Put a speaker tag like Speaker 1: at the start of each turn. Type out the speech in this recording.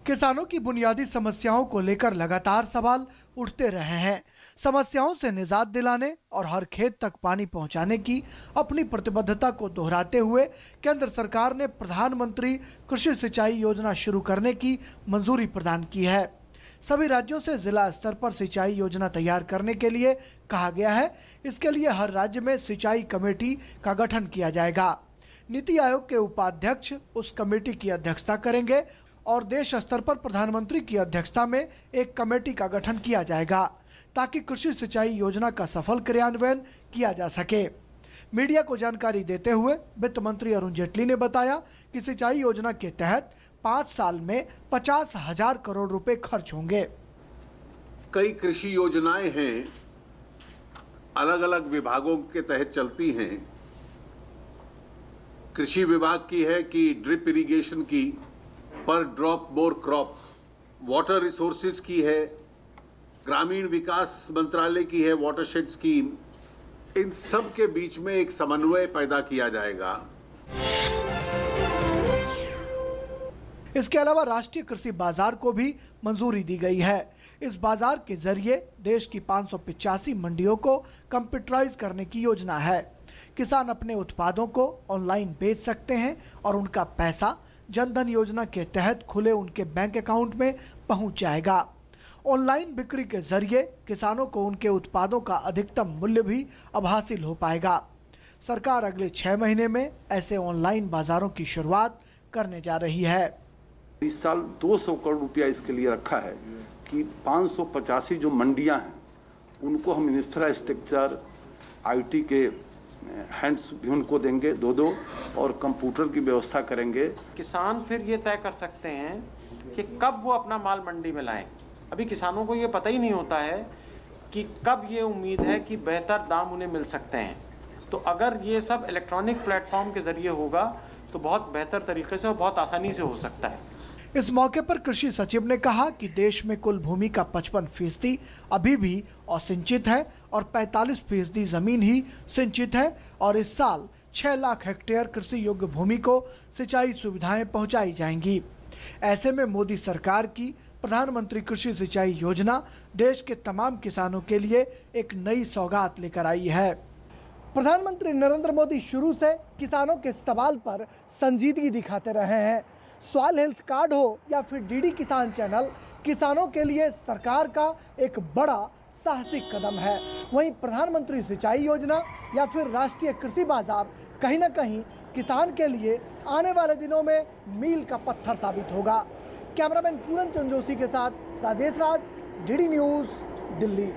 Speaker 1: किसानों की बुनियादी समस्याओं को लेकर लगातार सवाल उठते रहे हैं। समस्याओं से निजात दिलाने और हर खेत तक पानी पहुंचाने की अपनी प्रतिबद्धता को दोहराते हुए केंद्र सरकार ने प्रधानमंत्री कृषि सिंचाई योजना शुरू करने की मंजूरी प्रदान की है। सभी राज्यों से जिला स्तर पर सिंचाई योजना तैयार करने के लिए कहा गया है। इसके लिए हर राज्य में सिंचाई कमेटी का गठन किया जाएगा। नीति आयोग के उपाध्यक्ष उस कमेटी की अध्यक्षता करेंगे और देश स्तर पर प्रधानमंत्री की अध्यक्षता में एक कमेटी का गठन किया जाएगा ताकि कृषि सिंचाई योजना का सफल क्रियान्वयन किया जा सके। मीडिया को जानकारी देते हुए वित्त मंत्री अरुण जेटली ने बताया कि सिंचाई योजना के तहत 5 साल में 50,000 करोड़ रुपए खर्च होंगे।
Speaker 2: कई कृषि योजनाएं हैं, अलग अलग विभागों के तहत चलती हैं। कृषि विभाग की है कि ड्रिप इरिगेशन की, पर drop more crop, water resources की है, ग्रामीण विकास मंत्रालय की है वाटरशेड स्कीम। इन सब के बीच में एक समन्वय पैदा किया जाएगा।
Speaker 1: इसके अलावा राष्ट्रीय कृषि बाजार को भी मंजूरी दी गई है। इस बाजार के जरिए देश की 585 मंडियों को कंप्यूटराइज करने की योजना है। किसान अपने उत्पादों को ऑनलाइन बेच सकते हैं और उनका पैसा जनधन योजना के तहत खुले उनके बैंक अकाउंट में पहुंच जाएगा। ऑनलाइन बिक्री के जरिए किसानों को उनके उत्पादों का अधिकतम मूल्य भी अब हासिल हो पाएगा। सरकार अगले 6 महीने में ऐसे ऑनलाइन बाजारों की शुरुआत करने जा रही है।
Speaker 3: इस साल 200 करोड़ रुपया इसके लिए रखा है कि 585 जो मंडियां हैं उनको हम इंफ्रास्ट्रक्चर, आईटी के हैंड्स भी उनको देंगे 2-2 और कंप्यूटर की व्यवस्था करेंगे।
Speaker 4: किसान फिर ये तय कर सकते हैं कि कब वो अपना माल मंडी में लाएं। अभी किसानों को ये पता ही नहीं होता है कि कब ये उम्मीद है कि बेहतर दाम उन्हें मिल सकते हैं। तो अगर ये सब इलेक्ट्रॉनिक प्लेटफॉर्म के जरिए होगा तो बहुत बेहतर तरीके से और बहुत आसानी से हो सकता है।
Speaker 1: इस मौके पर कृषि सचिव ने कहा कि देश में कुल भूमि का 55% अभी भी असिंचित है और 45% जमीन ही सिंचित है और इस साल 6 लाख हेक्टेयर कृषि योग्य भूमि को सिंचाई सुविधाएं पहुंचाई जाएंगी। ऐसे में मोदी सरकार की प्रधानमंत्री कृषि सिंचाई योजना देश के तमाम किसानों के लिए एक नई सौगात लेकर आई है। प्रधानमंत्री नरेंद्र मोदी शुरू से किसानों के सवाल पर संजीदगी दिखाते रहे हैं। सॉइल हेल्थ कार्ड हो या फिर डीडी किसान चैनल, किसानों के लिए सरकार का एक बड़ा साहसिक कदम है। वहीं प्रधानमंत्री सिंचाई योजना या फिर राष्ट्रीय कृषि बाजार कहीं ना कहीं किसान के लिए आने वाले दिनों में मील का पत्थर साबित होगा। कैमरामैन पूरन चंद जोशी के साथ राजेश राज, डीडी न्यूज़, दिल्ली।